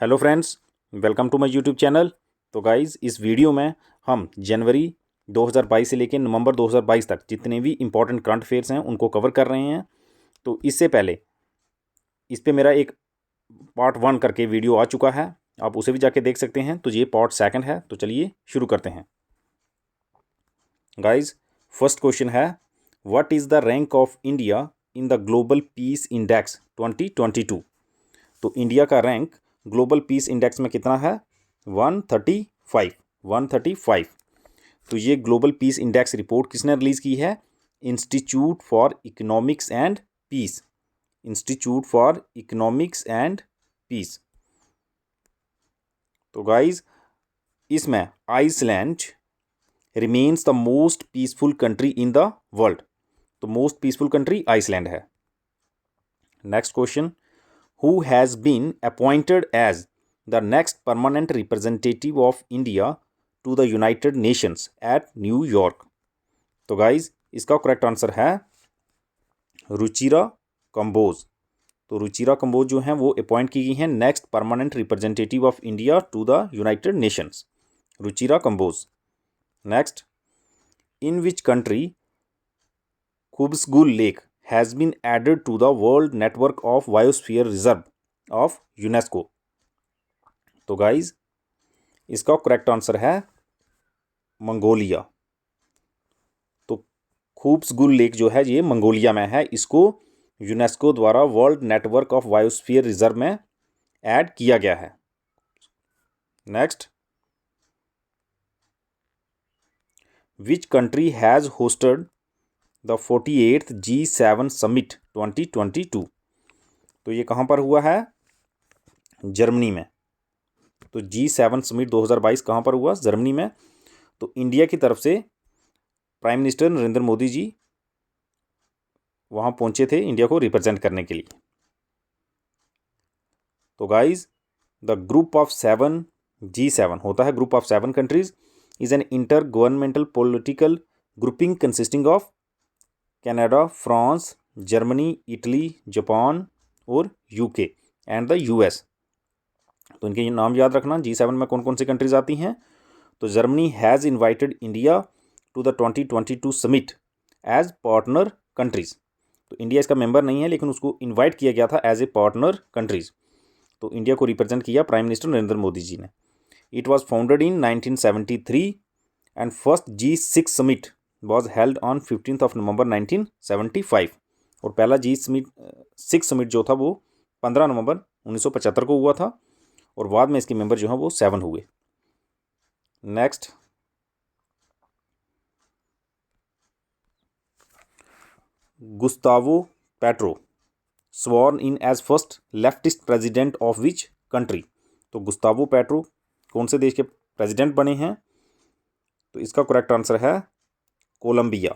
Hello friends, welcome to my YouTube channel. तो guys, इस video में हम जनवरी 2022 से लेकर नवंबर 2022 तक जितने भी इम्पोर्टेंट करंट अफेयर्स हैं उनको कवर कर रहे हैं। तो इससे पहले इस पे मेरा एक पार्ट 1 करके वीडियो आ चुका है, आप उसे भी जाके देख सकते हैं। तो ये पार्ट 2 है। तो चलिए शुरू करते हैं। गाइज़, फर्स्ट क्वेश्चन है, what is the rank of India in the global peace index 2022। तो इंडिया का रैंक ग्लोबल पीस इंडेक्स में कितना है? 135। तो ये ग्लोबल पीस इंडेक्स रिपोर्ट किसने रिलीज़ की है? Institute for economics and peace. Institute for economics and peace. तो गाइज, इसमें Iceland remains the most peaceful country in the world. तो मोस्ट पीसफुल कंट्री आइसलैंड है। Next question, who has been appointed as the next permanent representative of India to the United Nations at New York। तो guys, इसका correct answer है रुचिरा कंबोज। तो रुचिरा कंबोज जो हैं वो appoint की गई हैं next permanent representative of India to the United Nations. Ruchira Kamboj. Next, in which country Khuvsgul lake has been added to the World Network of Biosphere Reserve of UNESCO। तो गाइज, इसका करेक्ट आंसर है Mongolia. तो खूब्सगुल lake जो है ये Mongolia में है। इसको यूनेस्को द्वारा world network of biosphere reserve में ऐड किया गया है। Next, which country has hosted the 48th G7 summit 2022। तो ये कहाँ पर हुआ है? जर्मनी में। तो G7 समिट 2022 कहाँ पर हुआ? जर्मनी में। तो इंडिया की तरफ से प्राइम मिनिस्टर नरेंद्र मोदी जी वहाँ पहुँचे थे इंडिया को रिप्रेजेंट करने के लिए। तो guys, the group of 7 G7 होता है group of 7 countries is an inter governmental political grouping consisting of Canada, France, Germany, Italy, Japan और यूके एंड द यूएस। तो इनके नाम याद रखना। G7 में कौन कौन सी कंट्रीज आती हैं? तो Germany has invited India to the 2022 summit as partner countries. तो इंडिया इसका मेंबर नहीं है, लेकिन उसको इन्वाइट किया गया था एज ए पार्टनर कंट्रीज। तो इंडिया को रिप्रेजेंट किया प्राइम मिनिस्टर नरेंद्र मोदी जी ने। It was founded in 1973 and first G6 summit was held on 15 November 1975। और पहला G6 समिट जो था वो 15 नवंबर 1975 को हुआ था। और बाद में इसके मेंबर जो हैं वो 7 हुए। Next, Gustavo Petro sworn in as first leftist president of which country. तो गुस्तावो पेट्रो कौन से देश के प्रेसिडेंट बने हैं? तो इसका करेक्ट आंसर है Colombia.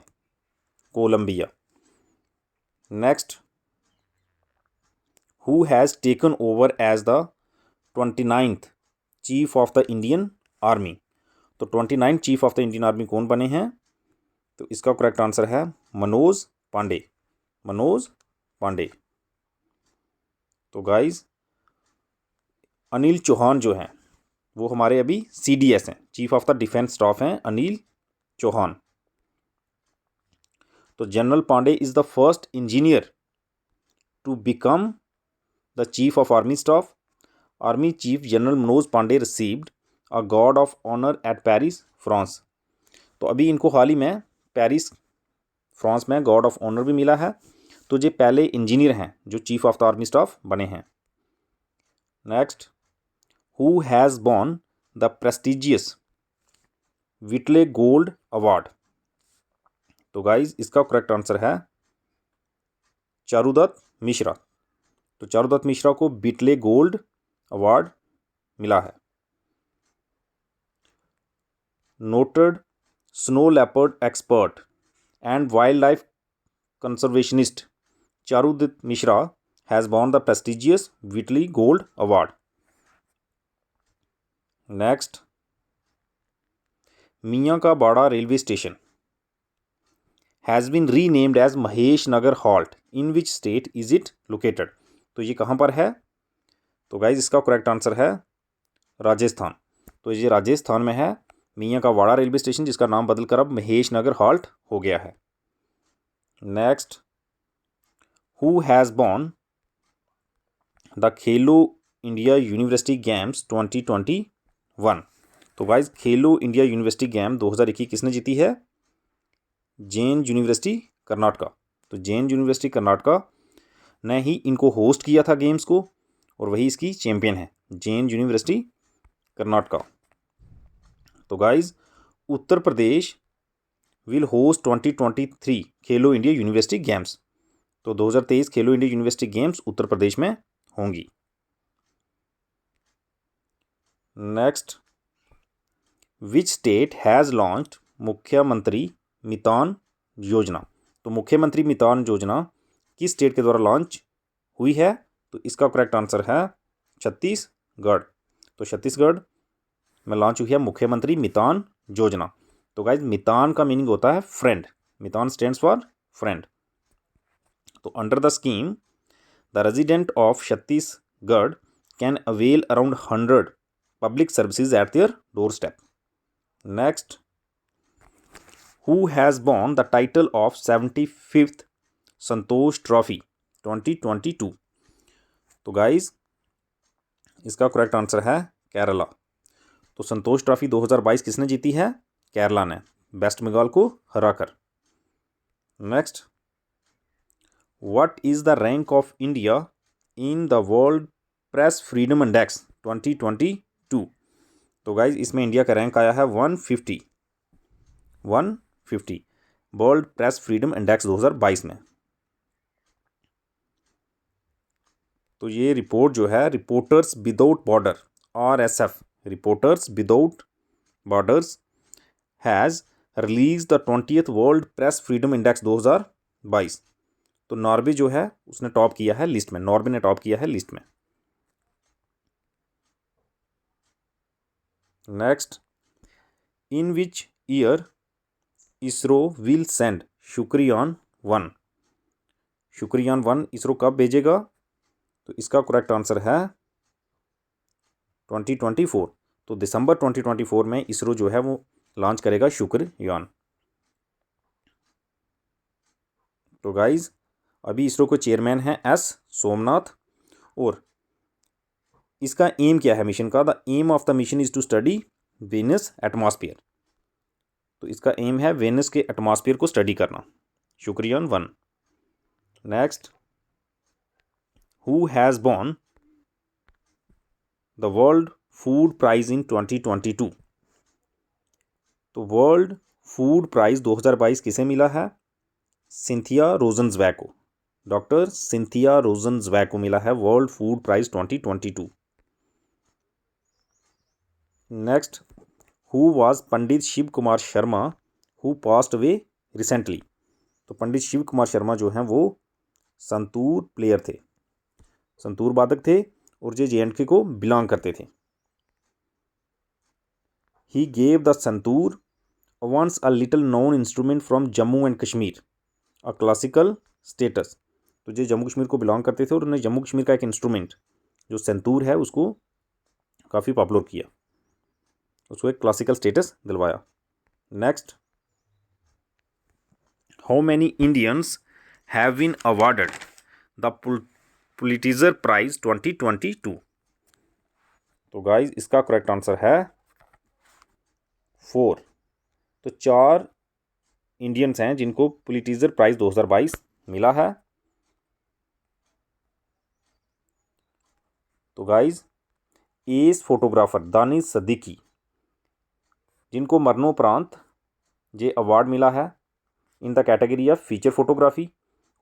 Colombia. Next, who has taken over as the 29th chief of the Indian army. तो 29 chief of the Indian army कौन बने हैं? तो इसका करेक्ट आंसर है मनोज पांडे। मनोज पांडे। तो गाइज, अनिल चौहान जो हैं वो हमारे अभी CDS हैं, chief of the defence staff हैं अनिल चौहान। तो general Pande is the first engineer to become the chief of army staff. Army chief general Manoj Pande received a guard of honour at Paris, France. तो अभी इनको हाल ही में पेरिस, फ्रांस में गार्ड ऑफ ऑनर भी मिला है। तो ये पहले इंजीनियर हैं जो chief of the army staff बने हैं। Next, who has won the prestigious Whitley gold award. तो गाइज, इसका करेक्ट आंसर है चारुदत्त मिश्रा। तो चारुदत्त मिश्रा को विटले गोल्ड अवार्ड मिला है। Noted snow leopard expert and wild life conservationist Charudatta Mishra has won the prestigious Whitley gold award. Next, Miyan ka Bara railway station has been renamed as Mahesh Nagar halt in which state is it located. तो ये कहाँ पर है? तो guys इसका correct answer है राजस्थान। तो ये राजस्थान में है मियाँ का वाड़ा रेलवे स्टेशन, जिसका नाम बदलकर अब महेश नगर हॉल्ट हो गया है। Next, who has won the Khelo India university games 2021। तो गाइज खेलो इंडिया यूनिवर्सिटी गेम 2021 किसने जीती है? जैन यूनिवर्सिटी कर्नाटका। तो जैन यूनिवर्सिटी कर्नाटका ने ही इनको होस्ट किया था गेम्स को, और वही इसकी चैंपियन है, जैन यूनिवर्सिटी कर्नाटका। तो guys Uttar Pradesh will host 2023 Khelo India university games. तो 2023 खेलो India university games Uttar Pradesh में होंगी। Next, which state has launched मुख्यमंत्री मितान योजना। तो मुख्यमंत्री मितान योजना किस स्टेट के द्वारा लॉन्च हुई है? तो इसका करेक्ट आंसर है छत्तीसगढ़। तो छत्तीसगढ़ में लॉन्च हुई है मुख्यमंत्री मितान योजना। तो गाइज मितान का मीनिंग होता है friend, Mitan stands for friend. तो under the scheme the resident of Chhattisgarh can avail around 100 public services at their doorstep. Next, who has won the title of 75th Santosh trophy 2022। तो गाइज इसका correct answer है केरला। तो संतोष trophy 2022 किसने जीती है? केरला ने, waste Bengal को हराकर। Next, what is the rank of India in the world press freedom index 2022। तो गाइज इसमें इंडिया का रैंक आया है 150 वर्ल्ड प्रेस फ्रीडम इंडेक्स 2022 में। तो ये रिपोर्ट जो है reporters without border RSF, reporters without borders has release the 20th world press freedom index 2022। तो नॉर्वे जो है उसने टॉप किया है लिस्ट में, नॉर्वे ने टॉप किया है लिस्ट में। Next, in which year ISRO will send शुक्रयान-1। शुक्रयान-1 इसरो कब भेजेगा? तो इसका करेक्ट आंसर है 2024। तो दिसंबर 2024 में इसरो जो है वो लॉन्च करेगा शुक्रयान। तो गाइज अभी इसरो के चेयरमैन हैं S सोमनाथ, और इसका एम क्या है मिशन का? The aim of the mission is to study Venus atmosphere. तो इसका एम है वेनस के एटमॉस्फेयर को स्टडी करना, शुक्रयान-1। Next, who has won the world food prize in 2022। तो वर्ल्ड फूड प्राइज 2022 किसे मिला है? सिंथिया रोजनज़वैक को, डॉक्टर सिंथिया रोजनज़वैक को मिला है world food prize 2022। Next, who was Pandit Shiv Kumar Sharma who passed away recently. तो पंडित शिव कुमार शर्मा जो हैं वो संतूर प्लेयर थे, संतूर वादक थे, और जो JNK को बिलोंग करते थे। He gave the santoor once a little known instrument from Jammu and Kashmir a classical status. तो जो जम्मू कश्मीर को बिलोंग करते थे और उन्होंने जम्मू कश्मीर का एक इंस्ट्रूमेंट जो संतूर है उसको काफ़ी पॉपुलर किया, उसको एक क्लासिकल स्टेटस दिलवाया। Next, how many Indians have been awarded the Pulitzer prize 2022। तो गाइज इसका करेक्ट आंसर है 4। तो 4 इंडियंस हैं जिनको पुलिट्जर प्राइज 2022 मिला है। तो guys S photographer Danish Siddiqui जिनको मरणोपरांत ये अवार्ड मिला है in the category of feature photography.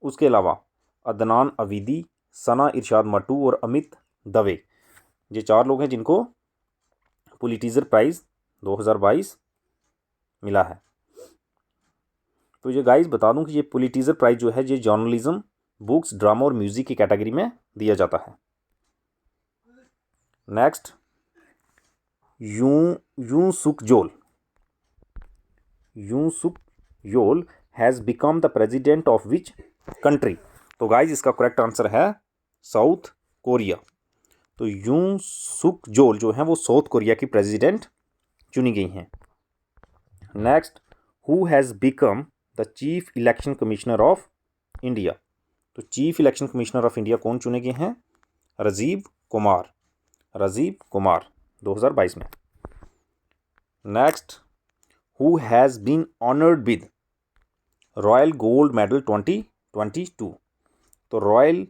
उसके अलावा अदनान अवीदी, सना इरशाद मट्टू और अमित दवे, ये 4 लोग हैं जिनको पुलिट्जर प्राइज़ 2022 मिला है। तो ये गाइस बता दूं कि ये पुलिट्जर प्राइज़ जो है ये जर्नलिज्म, बुक्स, ड्रामा और म्यूज़िक की कैटेगरी में दिया जाता है। Next, Yoon Suk Yeol has become the president of which country. तो गाइज इसका करेक्ट आंसर है साउथ कोरिया। तो तो यूं सुक जोल जो हैं वो साउथ कोरिया की प्रेसिडेंट चुनी गई हैं। Next, who has become the chief election commissioner of India. तो chief election commissioner of India कौन चुने गए हैं? राजीव कुमार 2022 में। Next, who has been honoured with royal gold medal 2022। तो रॉयल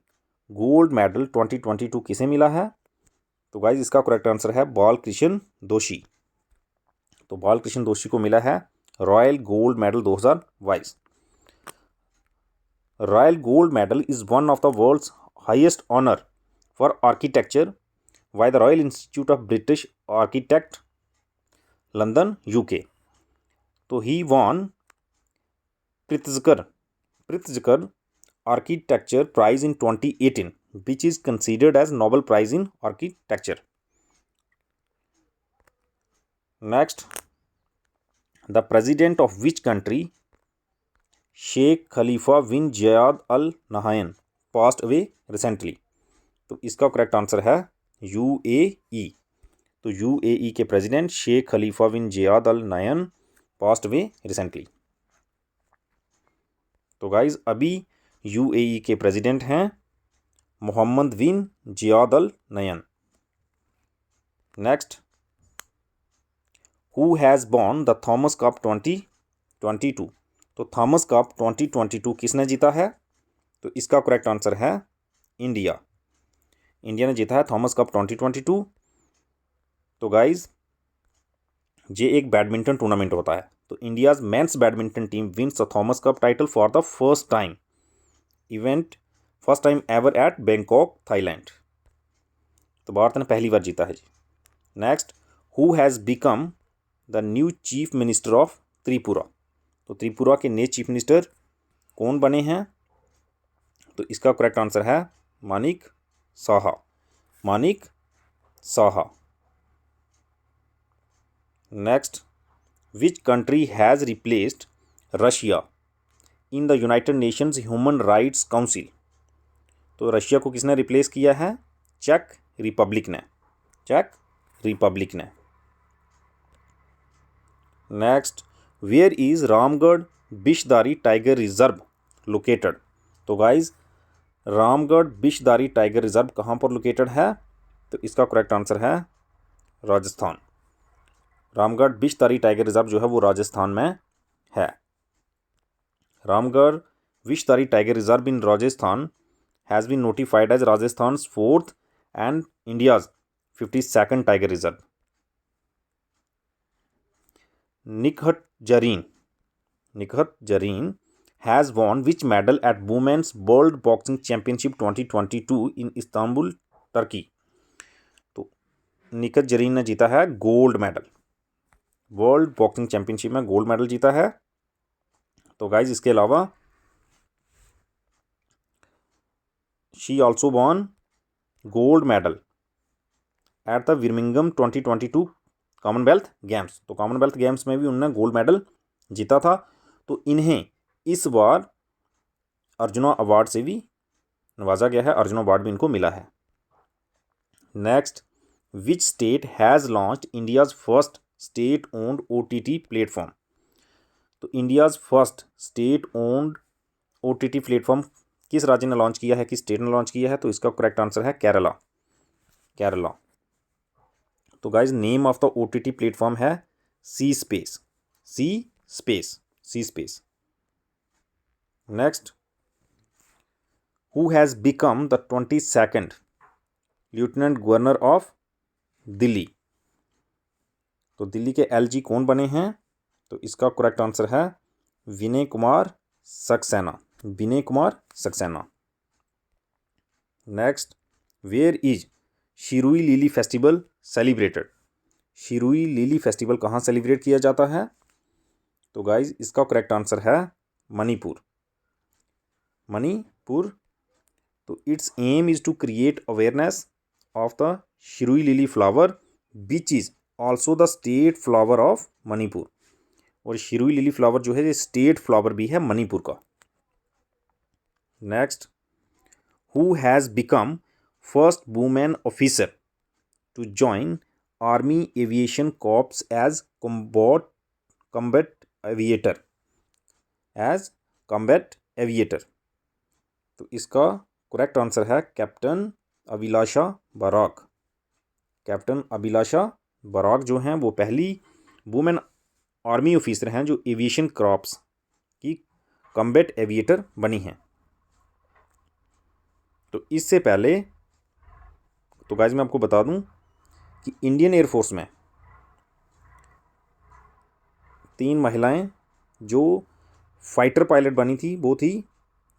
गोल्ड मेडल 2022 किसे मिला है? तो गाइज इसका करेक्ट आंसर है बालकृष्ण दोषी। तो बालकृष्ण दोषी को मिला है royal gold medal 2022। Royal gold medal is one of the world's highest honour for architecture by the royal institute of British architect London UK. तो he won Pritzker architecture prize in 2018 which is considered as Nobel Prize in Architecture. Next, the president of which country Sheikh Khalifa bin Zayed Al Nahyan passed away recently? तो इसका correct answer है UAE। तो UAE के president Sheikh Khalifa bin Zayed Al Nahyan passed away recently. तो guys अभी UAE के president हैं Mohammed bin Zayed Al Nahyan. Next, who has won the Thomas cup 2022। तो थॉमस कप 2022 किसने जीता है? तो इसका करेक्ट आंसर है इंडिया। इंडिया ने जीता है थॉमस कप 2022। तो गाइज ये एक बैडमिंटन टूर्नामेंट होता है। तो India's men's badminton team wins the Thomas cup title for the first time ever at Bangkok Thailand. तो भारत ने पहली बार जीता है जी। Next, who has become the new chief minister of Tripura. तो त्रिपुरा के नए चीफ मिनिस्टर कौन बने हैं? तो इसका करेक्ट आंसर है Manik Saha. Next, which country has replaced Russia in the United Nations human rights council. तो रशिया को किसने रिप्लेस किया है? चेक रिपब्लिक ने। Next, where is Ramgarh Vishdhari tiger reserve located. तो guys Ramgarh Vishdhari tiger reserve कहाँ पर लोकेटेड है? तो इसका करेक्ट आंसर है राजस्थान। रामगढ़ बिशदारी टाइगर रिजर्व जो है वो राजस्थान में है। Ramgarh Vishdhari tiger reserve in Rajasthan has been notified as Rajasthan 4th and India's 52nd tiger reserve. Nikhat Zareen has won which medal at women's world boxing championship 2022 in Istanbul Turkey. तो निकहत जरीन ने जीता है gold medal, world boxing championship में गोल्ड मेडल जीता है। तो guys इसके अलावा she also won gold medal at the Birmingham 2022 Commonwealth games. तो कॉमनवेल्थ गेम्स में भी उन्होंने गोल्ड मेडल जीता था। तो इन्हें इस बार अर्जुना अवार्ड से भी नवाजा गया है, अर्जुना अवार्ड भी इनको मिला है। Next, which state has launched India's first state owned OTT platform. तो India's first state owned OTT platform किस राज्य ने लॉन्च किया है, किस स्टेट ने लॉन्च किया है? तो इसका करेक्ट आंसर है केरला। तो guys name of the OTT platform है C space. Next, who has become the 22nd lieutenant governor of Delhi. तो दिल्ली के LG कौन बने हैं? तो इसका करेक्ट आंसर है Vinay Kumar Saxena. Next, where is Shirui lily festival celebrated. Shirui lily festival कहाँ सेलिब्रेट किया जाता है? तो गाइज इसका करेक्ट आंसर है मणिपुर। तो its aim is to create awareness of the Shirui lily flower which is also the state flower of Manipur. और शिरुई लिली फ्लावर जो है ये स्टेट फ्लावर भी है मणिपुर का। Next, who has become first women officer to join Army Aviation Corps as combat aviator. As combat aviator. तो इसका correct answer है कैप्टन अभिलाषा बराक। कैप्टन अभिलाषा बराक जो हैं वो पहली वुमेन आर्मी ऑफिसर हैं जो एविएशन क्रॉप्स की कॉम्बैट एविएटर बनी हैं। तो इससे पहले तो गाइस मैं आपको बता दूं कि इंडियन एयरफोर्स में 3 महिलाएं जो फाइटर पायलट बनी थी वो थी,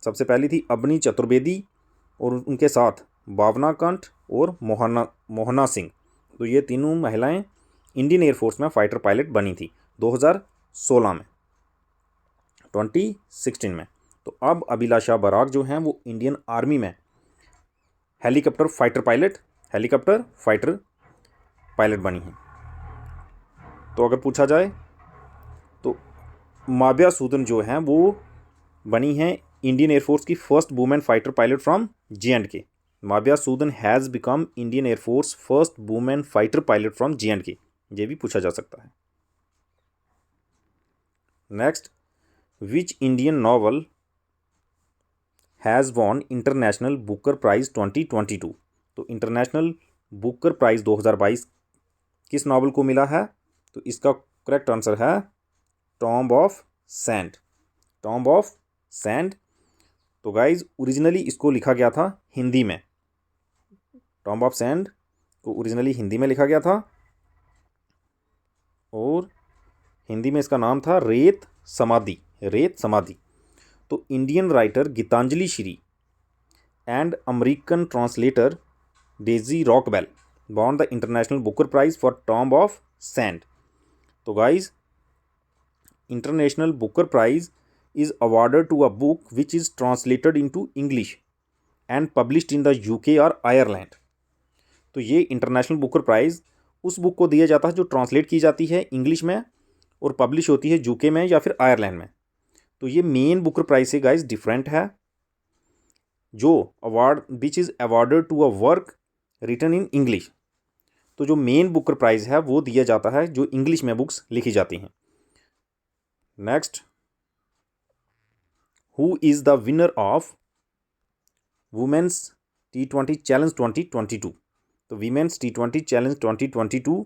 सबसे पहली थी अबनी चतुर्वेदी और उनके साथ भावना कंठ और मोहना सिंह। तो ये तीनों महिलाएं इंडियन एयरफोर्स में फाइटर पायलट बनी थी 2016 में, 2016 में। तो अब अभिलाषा बराक जो हैं वो इंडियन आर्मी में हेलीकॉप्टर फाइटर पायलट बनी हैं। तो अगर पूछा जाए तो माबिया सूदन जो हैं वो बनी हैं इंडियन एयरफोर्स की first women fighter pilot from J&K। Mawya Sudan has become Indian air force first women fighter pilot from J&K। ये भी पूछा जा सकता है। Next, which Indian novel has won international Booker prize 2022। तो इंटरनेशनल बुकर प्राइज़ 2022 किस नावल को मिला है? तो इसका करेक्ट आंसर है tomb of sand. Tomb of sand. तो गाइज ओरिजिनली इसको लिखा गया था हिंदी में। टॉम्ब ऑफ सैंड को ओरिजिनली हिंदी में लिखा गया था और हिंदी में इसका नाम था रेत समाधि। रेत समाधि। तो Indian writer Geetanjali Shree and American translator Daisy Rockwell won the International Booker Prize for Tomb of Sand. तो guys international Booker prize is awarded to a book which is translated into English and published in the UK or Ireland. तो ये international Booker price उस book को दिया जाता है जो translate की जाती है इंग्लिश में और पब्लिश होती है यूके में या फिर आयरलैंड में। तो ये मेन बुकर प्राइज से गाइज डिफरेंट है। जो award which is awarded to a work written in English. तो जो मेन बुकर प्राइज़ है वो दिया जाता है जो इंग्लिश में बुक्स लिखी जाती हैं। Next, who is the winner of women's T20 challenge 2022। तो वीमेंस T20 चैलेंज 2022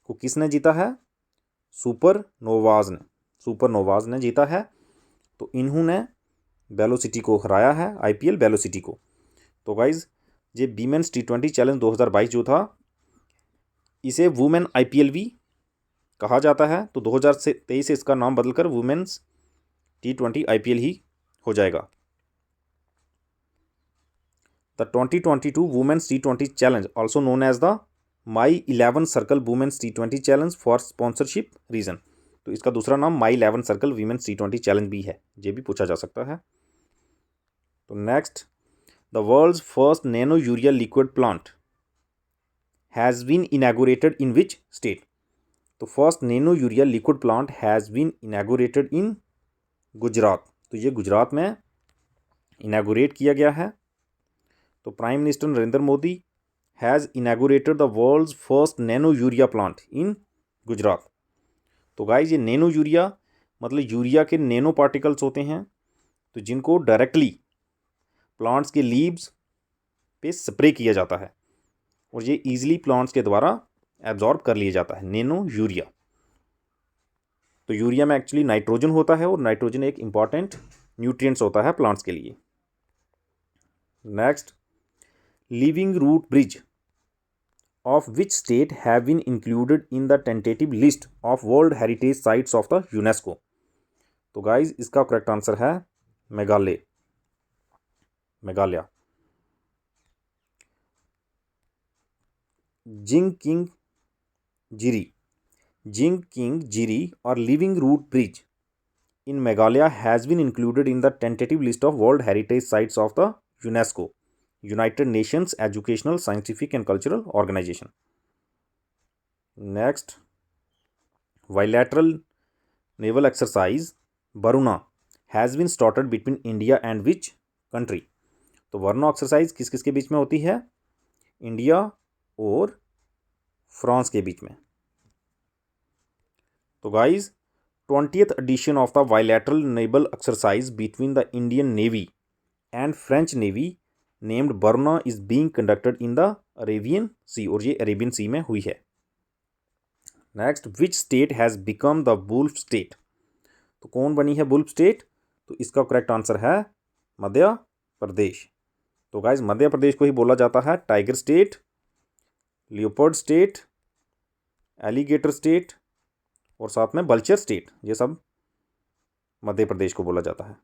को किसने जीता है? सुपर नोवाज ने जीता है। तो इन्होंने वेलोसिटी को हराया है, IPL वेलोसिटी को। तो गाइज ये वीमेंस T20 चैलेंज 2022 जो था इसे वुमेन IPL भी कहा जाता है। तो 2023 से इसका नाम बदलकर वुमेन्स T20 IPL ही हो जाएगा। The 2022 Women's T20 Challenge, also known as the My 11 Circle Women's T20 Challenge for sponsorship reason। तो इसका दूसरा नाम My 11 Circle Women's T20 Challenge भी है, ये भी पूछा जा सकता है। तो next, the world's first nano urea liquid plant has been inaugurated in which state. तो first nano urea liquid plant has been inaugurated in Gujarat. तो ये गुजरात में इनैगोरेट किया गया है। तो prime minister Narendra Modi has inaugurated the world's first nano urea plant in Gujarat. तो guys ये नैनो यूरिया मतलब यूरिया के नैनो पार्टिकल्स होते हैं तो जिनको डायरेक्टली प्लांट्स के लीव्स पे स्प्रे किया जाता है और ये ईजिली प्लांट्स के द्वारा एब्जॉर्ब कर लिया जाता है, नैनो यूरिया। तो यूरिया में एक्चुअली नाइट्रोजन होता है और नाइट्रोजन एक इम्पॉर्टेंट न्यूट्रिएंट्स होता है प्लांट्स के लिए। Next, living root bridge of which state have been included in the tentative list of world heritage sites of the UNESCO. तो गाइज इसका करेक्ट आंसर है मेघालय। जिंग किंग जिरी और living root bridge in Meghalaya has been included in the tentative list of World Heritage Sites of the UNESCO, United Nations Educational, Scientific and Cultural Organization. Next, bilateral naval exercise Varuna has been started between India and which country? तो Varuna exercise किस किस के बीच में होती है? India और France के बीच में। तो guys 20th edition of the bilateral naval exercise between the Indian navy and French navy named Varuna is being conducted in the Arabian sea, और ये अरेबियन सी में हुई है। Next, which state has become the wolf state? तो कौन बनी है wolf state? तो इसका करेक्ट आंसर है मध्य प्रदेश। तो गाइज मध्य प्रदेश को ही बोला जाता है tiger state, leopard state, alligator state और साथ में बल्चर स्टेट, ये सब मध्य प्रदेश को बोला जाता है।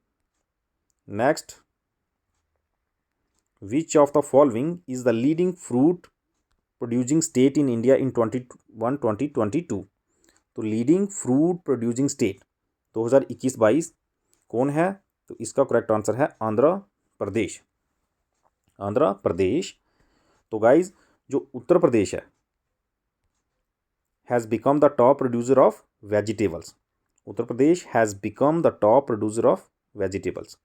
Next, which of the following is the leading fruit producing state in India in 2021-2022? तो लीडिंग फ्रूट प्रोड्यूसिंग स्टेट 2021-22 कौन है? तो इसका करेक्ट आंसर है आंध्र प्रदेश। आंध्र प्रदेश। तो गाइज जो उत्तर प्रदेश है has become the top producer of vegetables. Uttar Pradesh has become the top producer of vegetables.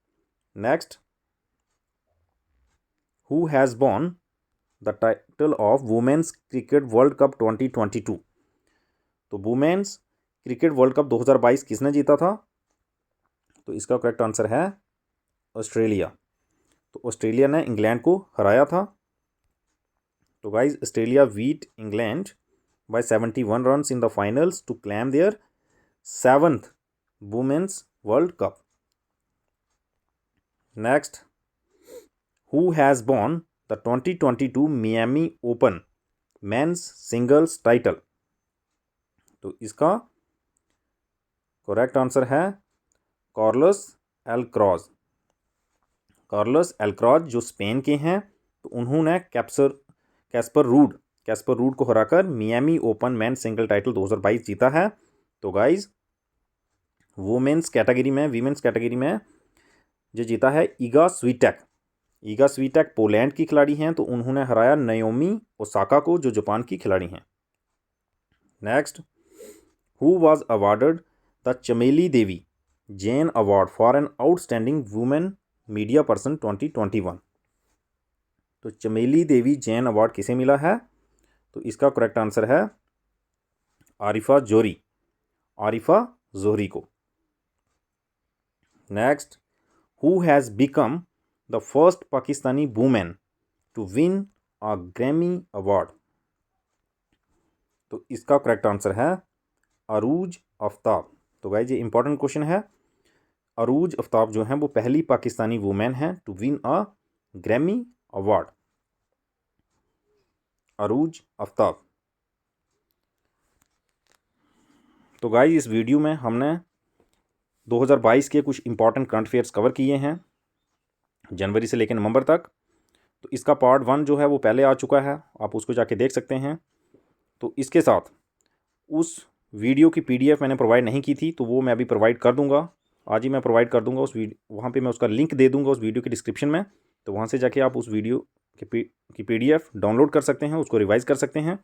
Next, who has won the title of women's cricket world cup 2022? तो women's cricket world cup 2022 किसने जीता था? तो इसका करेक्ट आंसर है Australia. तो Australia ने England को हराया था। तो guys Australia beat England by 71 runs in the finals to claim their 7th Women's World Cup. Next, who has won the 2022 Miami Open Men's Singles title? तो इसका correct answer है Carlos एल्क्राज। Carlos एल्क्राज जो Spain के हैं, तो उन्होंने Caspar rude को हराकर Miami open man single title 2022 जीता है। तो गाइज वुमेन्स कैटेगरी में जो जीता है ईगा स्वीटेक पोलैंड की खिलाड़ी हैं, तो उन्होंने हराया नाओमी ओसाका को जो जापान की खिलाड़ी हैं। Next, who was awarded the Chameli Devi Jain award for an outstanding women media person 2021? तो चमेली देवी जैन अवार्ड किसे मिला है? तो इसका करेक्ट आंसर है आरिफा जोहरी को। Next, who has become the first Pakistani woman to win a Grammy award? तो इसका करेक्ट आंसर है अरूज आफ्ताब। तो गाइस ये इंपॉर्टेंट क्वेश्चन है। अरूज आफ्ताब जो हैं वो पहली पाकिस्तानी वुमेन हैं to win a Grammy award. Arooj Aftab. तो गाइस इस वीडियो में हमने 2022 के कुछ इंपॉर्टेंट करंट अफेयर्स कवर किए हैं जनवरी से लेकर नवंबर तक। तो इसका पार्ट 1 जो है वो पहले आ चुका है, आप उसको जाके देख सकते हैं। तो इसके साथ उस वीडियो की PDF मैंने प्रोवाइड नहीं की थी, तो वो मैं अभी प्रोवाइड कर दूंगा। आज ही मैं प्रोवाइड कर दूंगा वहाँ पे मैं उसका लिंक दे दूंगा उस वीडियो के डिस्क्रिप्शन में। तो वहाँ से जाके आप उस वीडियो की PDF डाउनलोड कर सकते हैं, उसको रिवाइज़ कर सकते हैं।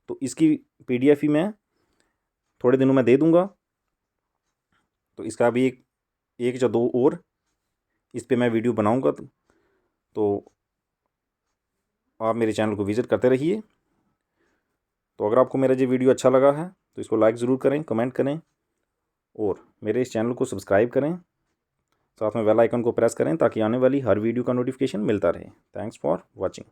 तो इसकी PDF ही मैं थोड़े दिनों में दे दूंगा। तो इसका भी एक या दो और इस पर मैं वीडियो बनाऊंगा। तो आप मेरे चैनल को विज़िट करते रहिए। तो अगर आपको मेरा ये वीडियो अच्छा लगा है तो इसको लाइक ज़रूर करें, कमेंट करें और मेरे इस चैनल को सब्सक्राइब करें। साथ में बेल आइकन को प्रेस करें ताकि आने वाली हर वीडियो का नोटिफिकेशन मिलता रहे। Thanks for watching.